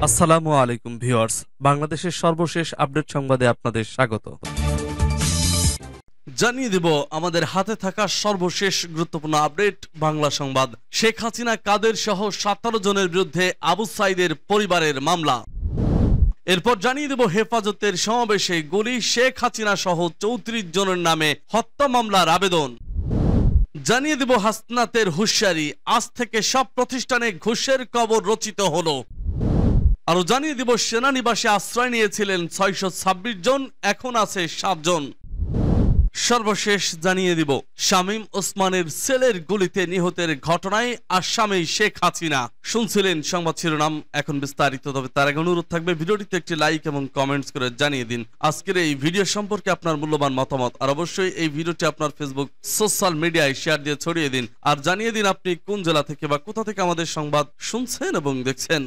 আসসালামু আলাইকুম ভিউয়ার্স, বাংলাদেশের সর্বশেষ আপডেট সংবাদে আপনাদের স্বাগত। জানিয়ে দেব আমাদের হাতে থাকা সর্বশেষ গুরুত্বপূর্ণ আপডেট বাংলা সংবাদ। শেখ হাসিনা কাদের সহ 17 জনের বিরুদ্ধে আবু সাইদের পরিবারের মামলা। এরপর জানিয়ে দেব হেফাজতের সমাবেশে গুলি, শেখ হাসিনা সহ 34 জনের নামে হত্যা মামলার আবেদন। জানিয়ে দেব হাসনাতের হুঁশিয়ারি, আজ থেকে সব প্রতিষ্ঠানে ঘুষের কবর রচিত হলো। আরো জানিয়ে দিব সেনানিবাসে আশ্রয় নিয়েছিলেন 626 জন, এখন আছে 7 জন। সর্বশেষ জানিয়ে দিব শামীম ওসমানের ছেলের গুলিতে নিহতের ঘটনায় আসামি শেখ হাসিনা। শুনছিলেন সংবাদ শিরোনাম, এখন বিস্তারিত। তবে তার আগে অনুরোধ থাকবে ভিডিওটিতে একটি লাইক এবং কমেন্টস করে জানিয়ে দিন আজকের এই ভিডিও সম্পর্কে আপনার মূল্যবান মতামত। আর অবশ্যই এই ভিডিওটি আপনার ফেসবুক সোশ্যাল মিডিয়ায় শেয়ার দিয়ে ছড়িয়ে দিন। আর জানিয়ে দিন আপনি কোন জেলা থেকে বা কোথা থেকে আমাদের সংবাদ শুনছেন এবং দেখছেন।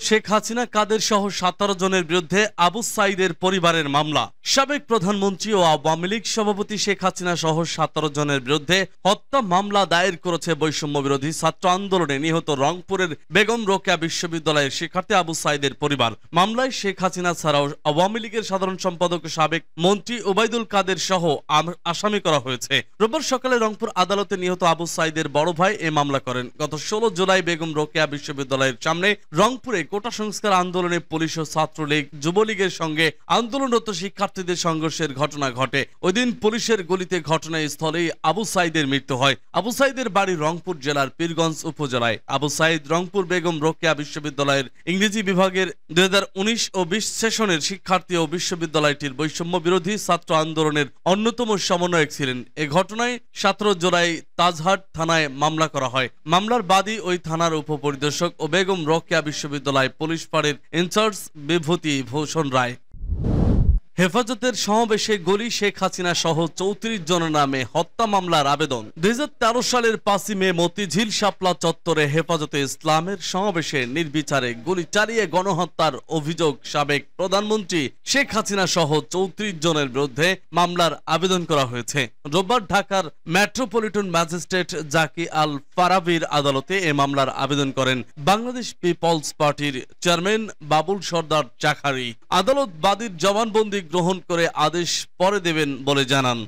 শেখ হাসিনা কাদের সহ 17 জনের বিরুদ্ধে আবু সাইদের পরিবারের মামলা। সাবেক প্রধানমন্ত্রী ও আওয়ামী লীগ সভাপতি শেখ হাসিনা সহ 17 জনের বিরুদ্ধে হত্যা মামলা দায়ের করেছে বৈষম্য বিরোধী ছাত্র আন্দোলনে নিহত রংপুরের বেগম রোকেয়া বিশ্ববিদ্যালয়ের শিক্ষার্থী আবু সাইদের পরিবার। মামলায় শেখ হাসিনা ছাড়াও আওয়ামী লীগের সাধারণ সম্পাদক ও সাবেক মন্ত্রী ওবায়দুল কাদের সহ আসামি করা হয়েছে। রোববার সকালে রংপুর আদালতে নিহত আবু সাইদের বড় ভাই এ মামলা করেন। গত 16 জুলাই বেগম রোকেয়া বিশ্ববিদ্যালয়ের সামনে রংপুরে কোটা সংস্কার আন্দোলনে পুলিশ ও ছাত্রলীগ যুবলীগের সঙ্গে আন্দোলনরত শিক্ষার্থীদের সংঘর্ষের ঘটনা ঘটে। ওই দিন পুলিশের গুলিতে ঘটনাস্থলেই আবু সাইদের মৃত্যু হয়। আবু সাইদের বাড়ি রংপুর জেলার পীরগঞ্জ উপজেলায়। আবু সাইদ রংপুর বেগম রোকেয়া বিশ্ববিদ্যালয়ের ইংরেজি বিভাগের 2019 ও 20 সেশনের শিক্ষার্থী ও বিশ্ববিদ্যালয়টির বৈষম্য বিরোধী ছাত্র আন্দোলনের অন্যতম সমন্বয়ক ছিলেন। এ ঘটনায় 17 জুলাই তাজহাট থানায় মামলা করা হয়। মামলার বাদী ওই থানার উপপরিদর্শক ও বেগম রোকেয়া বিশ্ববিদ্যালয় পুলিশ ফাঁড়ির ইনচার্জ বিভূতি ভূষণ রায়। হেফাজতের সমাবেশে গুলি, শেখ হাসিনা সহ 34 জনের নামে হত্যা মামলার আবেদন। 2013 সালের 5 মে মতিঝিল শাপলা চত্বরে হেফাজতে ইসলামের সমাবেশে নির্বিচারে গুলি চালিয়ে গণহত্যার অভিযোগ সাবেক প্রধানমন্ত্রী শেখ হাসিনা সহ 34 জনের বিরুদ্ধে মামলার আবেদন করা হয়েছে। রোববার ঢাকার মেট্রোপলিটন ম্যাজিস্ট্রেট জাকি আল ফারাবির আদালতে এ মামলার আবেদন করেন বাংলাদেশ পিপলস পার্টির চেয়ারম্যান বাবুল সর্দার চাখারি। আদালত বাদীর জবানবন্দি গ্রহণ করে আদেশ পরে দেবেন বলে জানান।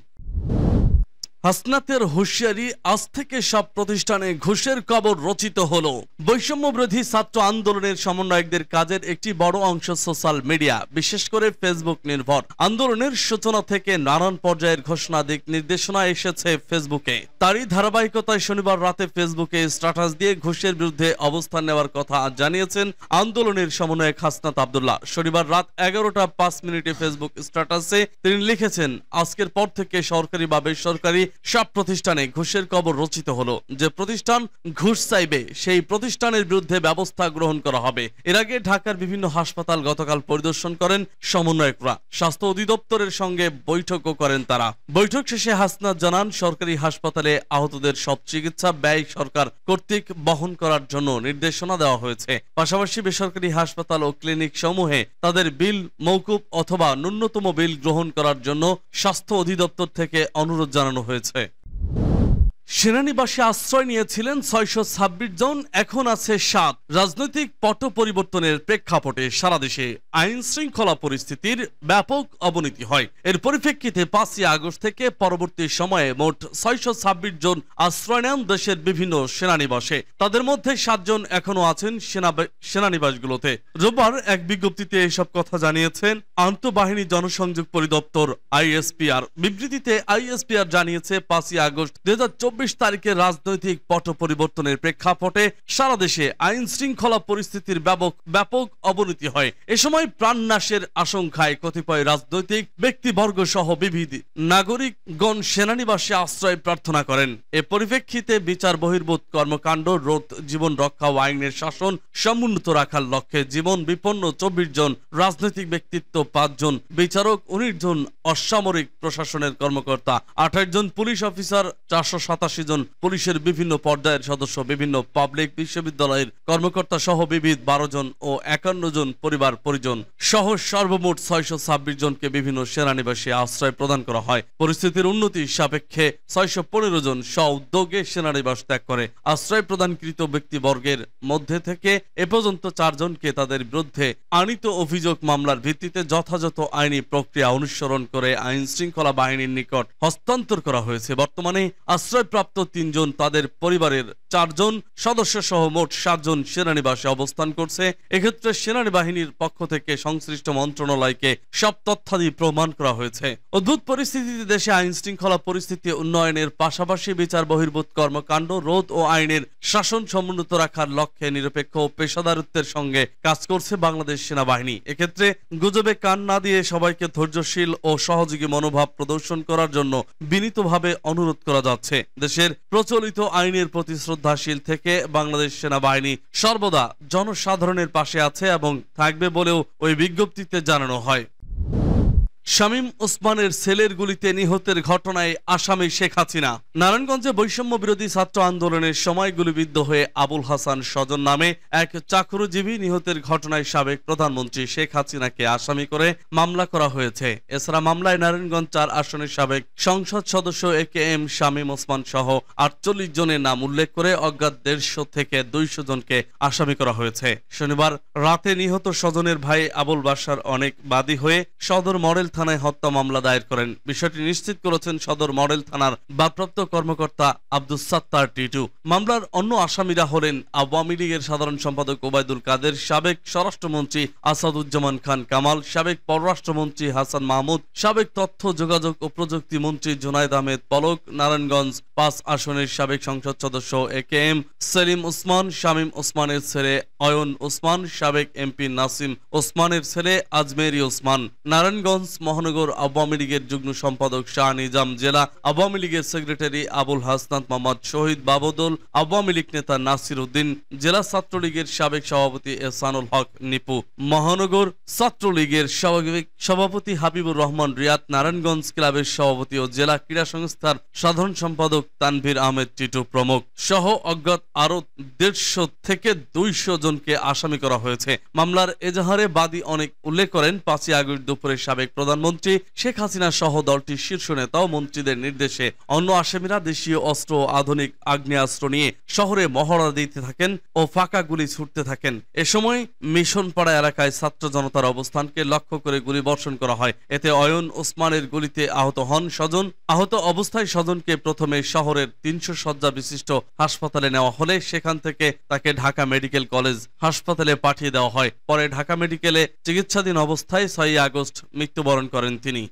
হাসনাতের হুঁশিয়ারি, আজ থেকে সব প্রতিষ্ঠানে ঘুষের কবর রচিত হলো। বৈষম্য বিরোধী ছাত্র আন্দোলনের সমন্বয়কদের কাজের একটি বড় অংশ সোশ্যাল মিডিয়া, বিশেষ করে ফেসবুক নির্ভর। আন্দোলনের সূচনা থেকে নানান পর্যায়ের ঘোষণা দিক নির্দেশনা এসেছে ফেসবুকে। তারই ধারাবাহিকতায় শনিবার রাতে ফেসবুকে স্ট্যাটাস দিয়ে ঘুষের বিরুদ্ধে অবস্থান নেওয়ার কথা জানিয়েছেন আন্দোলনের সমন্বয়ক হাসনাত আব্দুল্লাহ। শনিবার রাত 11টা 5 ফেসবুক স্ট্যাটাসে তিনি লিখেছেন, আজকের পর থেকে সরকারি বা বেসরকারি সব প্রতিষ্ঠানে ঘুষের কবর রচিত হলো। যে প্রতিষ্ঠান ঘুষ চাইবে সেই প্রতিষ্ঠানের বিরুদ্ধে ব্যবস্থা গ্রহণ করা হবে। এর আগে ঢাকার বিভিন্ন হাসপাতাল গতকাল পরিদর্শন করেন সমন্বয়করা। স্বাস্থ্য অধিদপ্তরের সঙ্গে বৈঠকও করেন তারা। বৈঠক শেষে হাসনাত জানান, সরকারি হাসপাতালে আহতদের সব চিকিৎসা ব্যয় সরকার কর্তৃক বহন করার জন্য নির্দেশনা দেওয়া হয়েছে। পাশাপাশি বেসরকারি হাসপাতাল ও ক্লিনিক সমূহে তাদের বিল মওকুফ অথবা ন্যূনতম বিল গ্রহণ করার জন্য স্বাস্থ্য অধিদপ্তর থেকে অনুরোধ জানানো হয়েছে। সেনানিবাসে আশ্রয় নিয়েছিলেন 626 জন, এখন আছে 7। রাজনৈতিক পট পরিবর্তনের প্রেক্ষাপটে সারা দেশে আইন শৃঙ্খলা পরিস্থিতির ব্যাপক অবনতি হয়। এর পরিপ্রেক্ষিতে 5 আগস্ট থেকে পরবর্তী সময়ে মোট 626 জন আশ্রয় নেন দেশের বিভিন্ন সেনানিবাসে। তাদের মধ্যে 7 জন এখনো আছেন সেনানিবাসগুলোতে। রোববার এক বিজ্ঞপ্তিতে এসব কথা জানিয়েছেন আন্তঃবাহিনী জনসংযোগ পরিদপ্তর আইএসপিআর। বিবৃতিতে আইএসপিআর জানিয়েছে, 5 আগস্ট 2024 তারিখে রাজনৈতিক পট পরিবর্তনের প্রেক্ষাপটে সারা দেশে আইন শৃঙ্খলা পরিস্থিতির ব্যাপক অবনতি হয়। এ সময় প্রাণনাশের আশঙ্কায় কতিপয় রাজনৈতিক ব্যক্তিবর্গ সহ বিবিধ নাগরিকগণ সেনানিবাসে আশ্রয় প্রার্থনা করেন। এ পরিপ্রেক্ষিতে বিচার বহির্ভূত কর্মকাণ্ড রোধ, জীবন রক্ষা ও আইনের শাসন সমুন্নত রাখার লক্ষ্যে জীবন বিপন্ন 24 জন রাজনৈতিক ব্যক্তিত্ব, 5 জন বিচারক, 19 জন অসামরিক প্রশাসনের কর্মকর্তা, 28 জন পুলিশ অফিসার, 427 87 জন পুলিশের বিভিন্ন পর্যায়ের সদস্য, বিভিন্ন পাবলিক বিশ্ববিদ্যালয়ের কর্মকর্তা সহ বিবিধ 12 জন ও 51 জন পরিবার পরিজন সহ সর্বমোট 626 জনকে বিভিন্ন সেনানিবাসে আশ্রয় প্রদান করা হয়। পরিস্থিতির উন্নতি সাপেক্ষে 615 জন স্ব-উদ্যোগে সেনানিবাস ত্যাগ করে। আশ্রয় প্রদানকৃত ব্যক্তিবর্গের মধ্যে থেকে এ পর্যন্ত 4 জনকে তাদের বিরুদ্ধে আনীত অভিযোগ মামলার ভিত্তিতে যথাযথ আইনি প্রক্রিয়া অনুসরণ করে আইন শৃঙ্খলা বাহিনীর নিকট হস্তান্তর করা হয়েছে। বর্তমানে আশ্রয়প্রাপ্ত 3 জন, তাদের পরিবারের 4 জন সদস্য সহ মোট 7 জন সেনানিবাসে অবস্থান করছে। এক্ষেত্রে সেনাবাহিনীর পক্ষ থেকে সংশ্লিষ্ট মন্ত্রণালয়কে সব তথ্যাদি প্রমাণ করা হয়েছে। অদ্ভুত পরিস্থিতিতে দেশে আইন শৃঙ্খলা পরিস্থিতি উন্নয়নের পাশাপাশি বিচার বহির্ভূত কর্মকাণ্ড রোধ ও আইনের শাসন সমুন্নত রাখার লক্ষ্যে নিরপেক্ষ ও পেশাদারিত্বের সঙ্গে কাজ করছে বাংলাদেশ সেনাবাহিনী। এক্ষেত্রে গুজবে কান না দিয়ে সবাইকে ধৈর্যশীল ও সহযোগী মনোভাব প্রদর্শন করার জন্য বিনীতভাবে অনুরোধ করা যাচ্ছে। দেশের প্রচলিত আইনের প্রতি শ্রদ্ধাশীল থেকে বাংলাদেশ সেনাবাহিনী সর্বদা জনসাধারণের পাশে আছে এবং থাকবে বলেও ওই বিজ্ঞপ্তিতে জানানো হয়। শামীম ওসমানের ছেলের গুলিতে নিহতের ঘটনায় আসামি শেখ হাসিনা। নারায়ণগঞ্জে বৈষম্য বিরোধী ছাত্র আন্দোলনের সময় গুলিবিদ্ধ হয়ে আবুল হাসান স্বজন নামে এক চাকরিজীবী নিহতের ঘটনায় সাবেক প্রধানমন্ত্রী শেখ হাসিনাকে আসামি করে মামলা করা হয়েছে। এছাড়া মামলায় নারায়ণগঞ্জ 4 আসনের সাবেক সংসদ সদস্য AKM শামীম ওসমান সহ 48 জনের নাম উল্লেখ করে অজ্ঞাত 150 থেকে 200 জনকে আসামি করা হয়েছে। শনিবার রাতে নিহত স্বজনের ভাই আবুল বাশার অনেক বাদী হয়ে সদর মডেল থানায় হত্যা মামলা দায়ের করেন। বিষয়টি নিশ্চিত করেছেন সদর মডেল থানার ভারপ্রাপ্ত কর্মকর্তা আব্দুস সাত্তার টিটু। মামলার অন্য আসামিরা হলেন আওয়ামী লীগের সাধারণ সম্পাদক ওবায়দুল কাদের, সাবেক স্বরাষ্ট্রমন্ত্রী আসাদুজ্জামান খান কামাল, সাবেক পররাষ্ট্রমন্ত্রী হাসান মাহমুদ, সাবেক তথ্য যোগাযোগ ও প্রযুক্তি মন্ত্রী জুনায়েদ আহমেদ পলক, নারায়ণগঞ্জ 5 আসনের সাবেক সংসদ সদস্য AKM সেলিম ওসমান, শামীম ওসমানের ছেলে অয়ন ওসমান, সাবেক MP নাসিম ওসমানের ছেলে আজমেরি ওসমান, নারায়ণগঞ্জ মহানগর আওয়ামী লীগের যুগ্ম সম্পাদক শাহ নিজাম, জেলা আওয়ামী লীগের সেক্রেটারি আবুল হাসনাত মোহাম্মদ শহীদ বাবদুল, আওয়ামী লীগ নেতা নাসির উদ্দিন, জেলা ছাত্রলীগের সাবেক সভাপতি এহসানুল হক নিপু, মহানগর ছাত্রলীগের সভাপতি হাবিবুর রহমান রিয়াদ, নারায়ণগঞ্জ ক্লাবের সভাপতি ও জেলা ক্রীড়া সংস্থার সাধারণ সম্পাদক তানভীর আহমেদ টিটু প্রমুখ সহ অজ্ঞাত আরো 150 থেকে 200 জনকে আসামি করা হয়েছে। মামলার এজাহারে বাদী অনেক উল্লেখ করেন 5 আগস্ট দুপুরে সাবেক প্রধানমন্ত্রী শেখ হাসিনা সহ দলটির শীর্ষ নেতা ও মন্ত্রীদের নির্দেশে অন্য আসামিরা দেশীয় অস্ত্র ও আধুনিক আগ্নেয়াস্ত্র নিয়ে শহরে মহড়া দিতে থাকেন ও ফাঁকা গুলি ছুটতে থাকেন। এ সময় মিশনপাড়া এলাকায় ছাত্র জনতার অবস্থানকে লক্ষ্য করে গুলি বর্ষণ করা হয়। এতে অয়ন ওসমানের গুলিতে আহত হন স্বজন। আহত অবস্থায় স্বজনকে প্রথমে শহরের 300 শয্যা বিশিষ্ট হাসপাতালে নেওয়া হলে সেখান থেকে তাকে ঢাকা মেডিকেল কলেজ হাসপাতালে পাঠিয়ে দেওয়া হয়। পরে ঢাকা মেডিকেলে চিকিৎসাধীন অবস্থায় 6 আগস্ট মৃত্যুবরণ করেন তিনি।